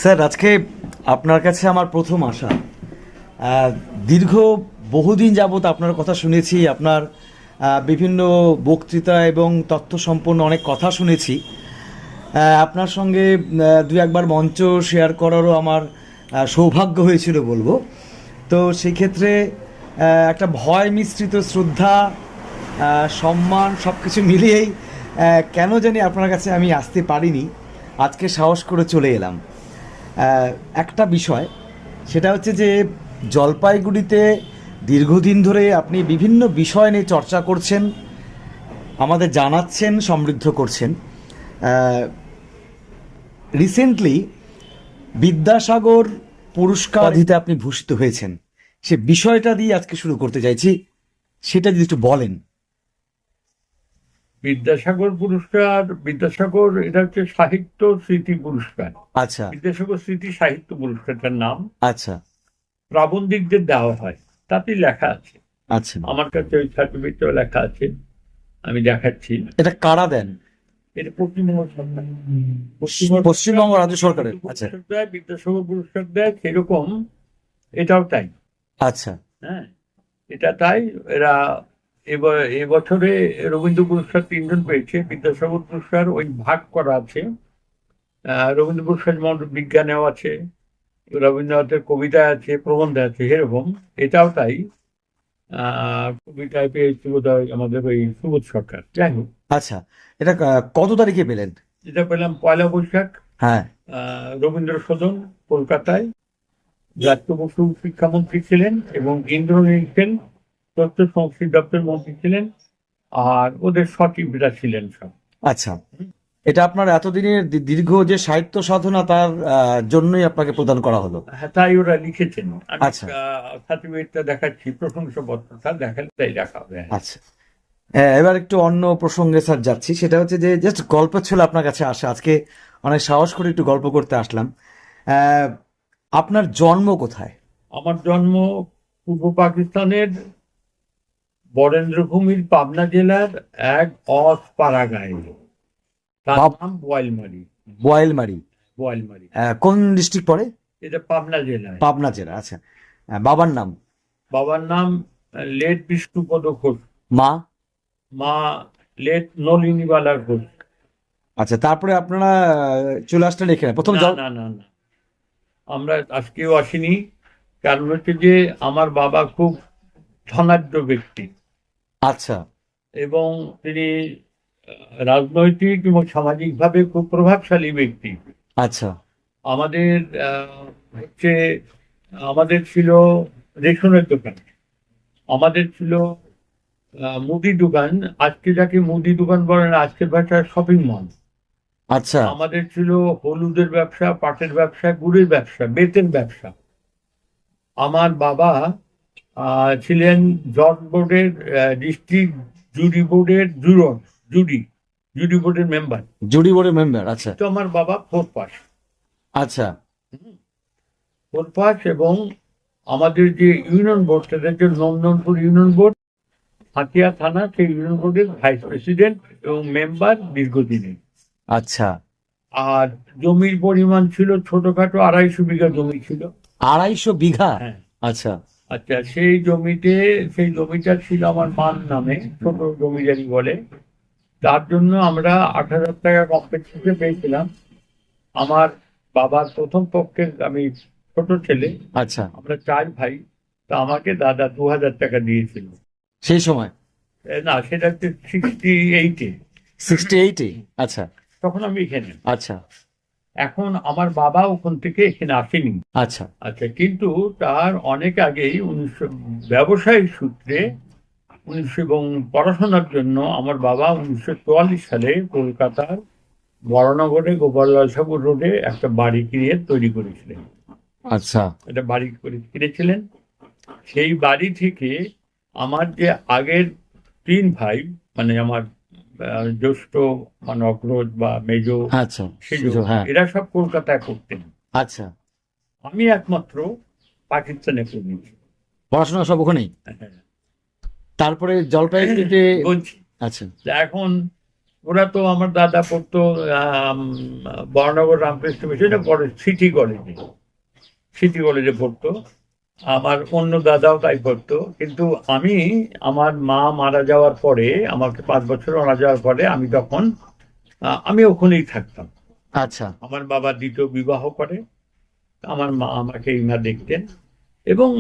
Sir, আজকে আপনার কাছে আমার প্রথম আসা। দীর্ঘ বহুদিন যাবৎ আপনার কথা শুনেছি, আপনার বিভিন্ন বক্তৃতা এবং তথ্য সম্পন্ন অনেক কথা শুনেছি। আপনার সঙ্গে দু একবার মঞ্চ শেয়ার করারও আমার সৌভাগ্য হয়েছিল বলবো। তো সেই ক্ষেত্রে একটা ভয় মিশ্রিত শ্রদ্ধা, সম্মান সব কিছু মিলিয়েই কেন জানি আপনার কাছে আমি আসতে পারিনি, আজকে সাহস করে চলে এলাম। একটা বিষয়, সেটা হচ্ছে যে জলপাইগুড়িতে দীর্ঘদিন ধরে আপনি বিভিন্ন বিষয় নিয়ে চর্চা করছেন, আমাদের জানাচ্ছেন, সমৃদ্ধ করছেন। রিসেন্টলি বিদ্যাসাগর পুরস্কার দিতে আপনি ভূষিত হয়েছেন, সে বিষয়টা দিয়ে আজকে শুরু করতে চাইছি, সেটা যদি একটু বলেন। বিদ্যাসাগর পুরস্কার, বিদ্যাসাগর এটা হচ্ছে সাহিত্য স্মৃতি পুরস্কার। আচ্ছা বিদ্যাসাগর স্মৃতি সাহিত্য পুরস্কারটার নাম। আচ্ছা প্রাবন্ধিকদের দেওয়া হয়, তাতেই লেখা আছে। আচ্ছা, আমার কাছে ওই সার্টিফিকেটটাও লেখা আছে, আমি দেখাচ্ছি। এটা কারা দেন? এটা পশ্চিমবঙ্গ সরকার, পশ্চিমবঙ্গ রাজ্য সরকারের। আচ্ছা পুরস্কার দেয়, বিদ্যাসাগর পুরস্কার দেয়, সেরকম এটাও তাই। আচ্ছা হ্যাঁ, এটা তাই। এরা এবছরে রবীন্দ্র পুরস্কার 3 জন পেয়েছে। বিদ্যাসাগর পুরস্কার ওই ভাগ করা আছে। রবীন্দ্র পুরস্কার যেমন বিজ্ঞানেও আছে, রবীন্দ্রনাথের কবিতায় আছে, প্রবন্ধে আছে, এরকম এটাও তাই। কবিতায় পেয়েছে বোধহয় আমাদের ওই সুবোধ সরকার। যাই হোক, আচ্ছা, এটা কত তারিখে পেলেন? এটা পেলাম পয়লা বৈশাখ, হ্যাঁ। রবীন্দ্র সদন, কলকাতায়। জাতীয় বসু শিক্ষামন্ত্রী ছিলেন এবং ইন্দ্রনীল সেন তথ্য সংস্কৃতি দপ্তর মন্ত্রী ছিলেন, আর ওদের সচিবরা ছিলেন সব। আচ্ছা, এটা আপনার এতদিনের দীর্ঘ যে সাহিত্য সাধনা, তার জন্যই আপনাকে প্রদান করা হলো। হ্যাঁ, তাই ওরা লিখেছেন। আমি আচ্ছা সার্টিফিকেটটা দেখাচ্ছি, প্রশংসাপত্রটা দেখালে তাই দেখা হবে। আচ্ছা, এবার একটু অন্য প্রসঙ্গে স্যার যাচ্ছি, সেটা হচ্ছে যে জাস্ট গল্পের ছিল আপনার কাছে আসা, আজকে অনেক সাহস করে একটু গল্প করতে আসলাম। আহ, আপনার জন্ম কোথায়? আমার জন্ম পূর্ব পাকিস্তানের বরেন্দ্রভূমির পাবনা জেলার এক অসপাড়া গাঁয়ে। তার নাম বোয়ালমারি। বোয়ালমারি। বোয়ালমারি কোন ডিস্ট্রিক্ট পড়ে? এটা পাবনা জেলায়। পাবনা জেলা। আচ্ছা, বাবার নাম? বাবার নাম লেট বিষ্ণুপদ ঘোষ। মা? মা লেট নলিনীবালা ঘোষ। আচ্ছা, তারপরে আপনারা চলে আসলেন এখানে প্রথম না না না না, আমরা আজকেও আসিনি। কারণ হচ্ছে যে আমার বাবা খুব ধনাঢ্য ব্যক্তি আচ্ছা এবং তিনি রাজনৈতিক এবং সামাজিকভাবে খুব প্রভাবশালী ব্যক্তি। আচ্ছা আমাদের হচ্ছে, আমাদের ছিল রেশনের দোকান, আমাদের ছিল মুদি দোকান। আজকে যাকে মুদি দোকান বলে না, আজকের ভাষায় শপিং মল। আচ্ছা আমাদের ছিল হলুদের ব্যবসা, পাটের ব্যবসা, গুড়ের ব্যবসা, বেতের ব্যবসা। আমার বাবা ছিলেন জজ বোর্ডের, ডিস্ট্রিক্ট জুরি বোর্ডের জুরি বোর্ডের মেম্বার। জুডি বোর্ডের মেম্বার। আচ্ছা তো আমার বাবা 4 পাস। আচ্ছা 4 পাস, এবং আমাদের যে ইউনিয়ন বোর্ড, সেটা হচ্ছে নন্দনপুর ইউনিয়ন বোর্ড, হাতিয়া থানা, সেই ইউনিয়ন বোর্ডের ভাইস প্রেসিডেন্ট এবং মেম্বার দীর্ঘদিনের। আচ্ছা, আর জমির পরিমাণ ছিল ছোটখাটো 250 বিঘা জমি ছিল। 250 বিঘা? হ্যাঁ। আচ্ছা আচ্ছা, সেই জমিটা ছিল আমার মার নামে, ছোট জমিদারি বলে। তার জন্য আমরা 8,000 টাকা কম্পেনসেশন পেয়েছিলাম। আমার বাবার প্রথম পক্ষের, আমি ছোট ছেলে, আচ্ছা, আমরা 4 ভাই। তা আমাকে দাদা 2,000 টাকা দিয়েছিল। সেই সময় না, সেটা হচ্ছে 68-এ। 68-এ? আচ্ছা তখন আমি এখানে। আচ্ছা এখন আমার বাবা ওখান থেকে এখানে আসেনি। আচ্ছা আচ্ছা, কিন্তু তার অনেক আগেই 1900 ব্যবসায়িক সূত্রে 1900 এবং পড়াশোনার জন্য আমার বাবা 1944 সালে কলকাতার বড়নগরে গোপাললাল ঠাকুর রোডে একটা বাড়ি কিনে তৈরি করেছিলেন। আচ্ছা একটা বাড়ি করে কিনেছিলেন। সেই বাড়ি থেকে আমার যে আগের 3 ভাই, মানে আমার জ্যেষ্ঠ, মানে অগ্রজ বা মেজ, আচ্ছা সেজ, হ্যাঁ এরা সব কলকাতায় পড়তেন। আচ্ছা, আমি একমাত্র পাকিস্তানে পড়েছি। পড়াশোনা সব ওখানেই? হ্যাঁ, তারপরে জলপাইগুড়িতে? বলছি। আচ্ছা তা এখন ওরা তো আমার দাদা পড়তো বর্ণনগর রামকৃষ্ণ মিশনে, পরে সিটি কলেজে পড়তো। আমার অন্য দাদাও তাই পড়তো। কিন্তু আমার মা মারা যাওয়ার পরে, আমাকে 5 বছর মারা যাওয়ার পরে আমি ওখানেই থাকতাম। আচ্ছা আমার বাবা দ্বিতীয় বিবাহ করে, আমার মা আমাকে ইনা দেখতেন, এবং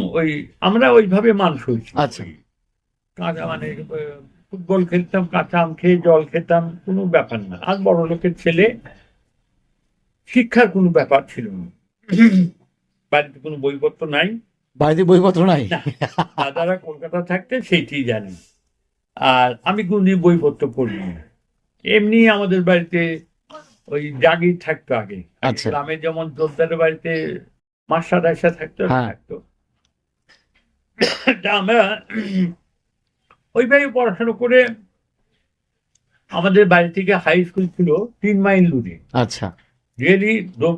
আমরা ওইভাবে মানুষ হয়েছি। আচ্ছা। কাঁচা ফুটবল খেলতাম, কাঁচা আম খেয়ে জল খেতাম, কোনো ব্যাপার না। আর বড় লোকের ছেলে, শিক্ষার কোনো ব্যাপার ছিল না। বাড়িতে কোনো বইপত্র নাই। বাড়িতে বইপত্র নাই? না, দাদারা কলকাতা থাকতে সেইটি জানি। আর আমি কোনদিন বইপত্র পড়ি না। এমনি আমাদের বাড়িতে ওই জাগির থাকতো আগে। আচ্ছা। গ্রামে যেমন জোরদারের বাড়িতে মাস্টার আয়সা থাকতো, থাকতো। আমরা ওইভাবে পড়াশোনা করে, আমাদের বাড়ি থেকে হাই স্কুল ছিল 3 মাইল দূরে। আচ্ছা। রিয়েলি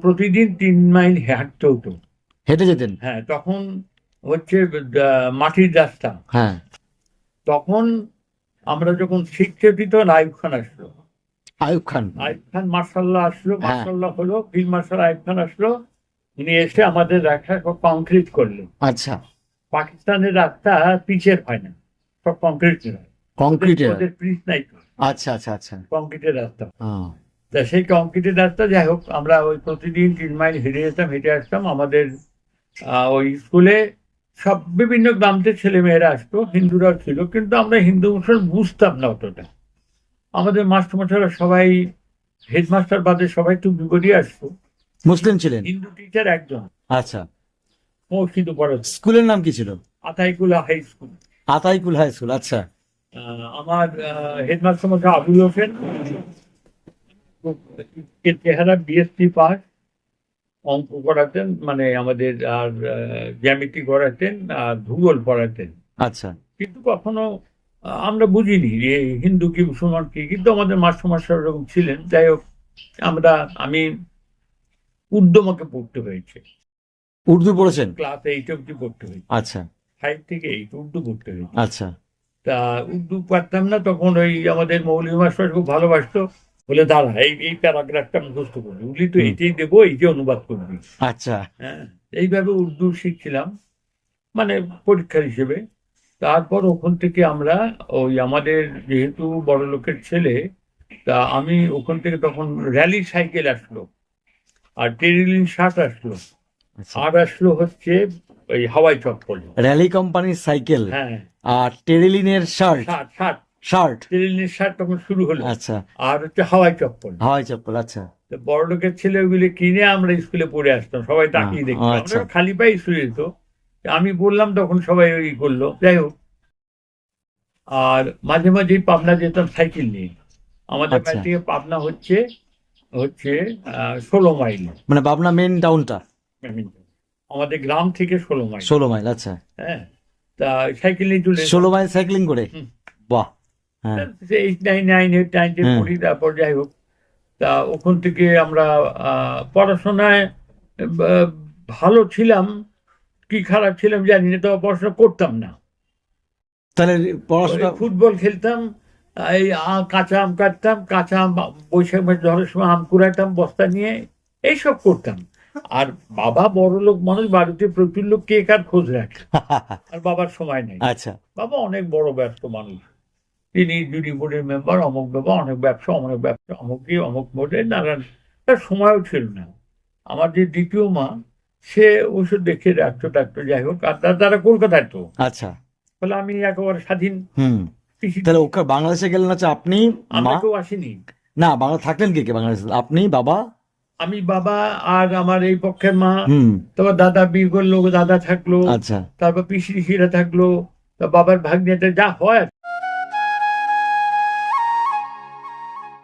প্রতিদিন 3 মাইল হাঁটতে হতো। হেঁটে যেতেন? হ্যাঁ, তখন হচ্ছে মাটির রাস্তা। হ্যাঁ। তখন আমরা যখন শিখতে দিত, আইয়ুব খান আসলো। আইয়ুব খান মার্শাল্লাহ আসলো, মার্শাল্লাহ হলো, ফিল্ড মার্শাল আইয়ুব খান আসলো। উনি এসে আমাদের রাস্তা কংক্রিট করলো। আচ্ছা। পাকিস্তানের রাস্তা পিচের হয় না, সব কংক্রিটের হয়। কংক্রিটের? ওদের পিচ নাই তো। আচ্ছা আচ্ছা আচ্ছা। কংক্রিটের রাস্তা। তা সেই কংক্রিটের রাস্তা, যাই হোক, আমরা ওই প্রতিদিন 3 মাইল হেঁটে যেতাম, হেঁটে আসতাম। আমাদের ওই স্কুলে সব বিভিন্ন গ্রাম থেকে ছেলে মেয়েরা আসতো, হিন্দুরাও ছিল, কিন্তু আমরা হিন্দু মুসলমান বুঝতাম না অতটা। আমাদের মাস্টারমশাইরা সবাই, হেডমাস্টার বাদে সবাই একটু বিপদে আসতো। মুসলিম ছিলেন? হিন্দু টিচার একজন। আচ্ছা। ও কিন্তু পড়ে। স্কুলের নাম কি ছিল? আতাইকুল হাই স্কুল। আতাইকুল হাই স্কুল, আচ্ছা। আমার হেডমাস্টার মশাই আবুল হোসেন, চেহারা বিএসসি পাস, অঙ্ক করাতেন, মানে আমাদের, আর জ্যামিতি করাতেন, আর ভূগোল পড়াতেন। আচ্ছা। কিন্তু কখনো আমরা বুঝিনি যে হিন্দু কি মুসলমান কি, কিন্তু আমাদের মাস্টার ওরকম ছিলেন। যাই হোক, আমি উর্দু আমাকে পড়তে হয়েছে। উর্দু পড়েছেন? ক্লাস 8 অব্দি পড়তে হয়েছে। আচ্ছা। 5 থেকে 8 উর্দু পড়তে হয়েছে। আচ্ছা। তা উর্দু পারতাম না, তখন ওই আমাদের মৌলভী মাস্টার খুব ভালোবাসতো, বলে দাঁড়া এই প্যারাগ্রাফটা মুখস্থ করবি, উলি তো এইটাই দেবো, এই যে অনুবাদ করবি। আচ্ছা। হ্যাঁ, এইভাবে উর্দু শিখছিলাম, মানে পরীক্ষার হিসেবে। তারপর ওখান থেকে আমরা আমাদের যেহেতু বড় লোকের ছেলে, তা আমি ওখান থেকে তখন র্যালি সাইকেল আসলো, আর টেরিলিন শার্ট আসলো, আর আসলো হচ্ছে ওই হাওয়াই চপ্পল। র্যালি কোম্পানির সাইকেল, হ্যাঁ, আর টেরিলিনের শার্ট। টেরিলিনের শার্ট তখন শুরু হলো। আচ্ছা। আর হচ্ছে হাওয়াই চপ্পল। আচ্ছা। বড় লোকের ছেলে ওগুলি কিনে আমরা স্কুলে পড়ে আসতাম, সবাই তাকিয়ে দেখতাম। আমরা খালি পায়ে স্কুলে যেত। আমি বললাম তখন সবাই ওই করলো। যাই হোক, আর মাঝে মাঝে পাবনা যেতাম সাইকেল নিয়ে। আমাদের বাড়ি থেকে পাবনা হচ্ছে 16 মাইল। মানে পাবনা মেন টাউনটা আমাদের গ্রাম থেকে 16 মাইল। 16 মাইল, আচ্ছা। হ্যাঁ, তা সাইকেল নিয়ে চলে 16 মাইল সাইক্লিং করে? বাহ। হ্যাঁ, 8, 9, 9 পড়ি। তারপর যাই হোক, তা ওখান থেকে আমরা পড়াশোনায় ভালো ছিলাম কি খারাপ ছিলাম জানি না, তো পড়াশোনা করতাম না। তাহলে পড়াশোনা? ফুটবল খেলতাম, এই কাঁচা আম কাটতাম, কাঁচা আম বৈশাখ মাসে ঝড়ের সময় আম কুড়াইতাম বস্তা নিয়ে, এইসব করতাম। আর বাবা বড় লোক মানুষ, বাড়িতে প্রচুর লোক, কে কার খোঁজ রাখে, আর বাবার সময় নেই। আচ্ছা। বাবা অনেক বড় ব্যস্ত মানুষ, তিনি জুরি বোর্ডের মেম্বার, অমুক বাবা, অনেক ব্যবসা, অমুক বোর্ডের নানান, তার সময়ও ছিল না। আমার যে দ্বিতীয় মা, সে ওষুধ দেখে ডাক্তার, যাই হোক, আর তারা কলকাতায় তো। আচ্ছা। তাহলে আমি একেবারে স্বাধীন। তাহলে ওকে বাংলাদেশে গেলেন হচ্ছে আপনি? আমরা কেউ আসিনি। না, বাংলা থাকলেন কে বাংলাদেশে? আপনি, বাবা? আমি, বাবা, আর আমার এই পক্ষের মা। তারপর দাদা বিয়ে করলো, দাদা থাকলো। আচ্ছা। তারপর পিসিরা থাকলো, বাবার ভাগ্নেটা, যা হয় আর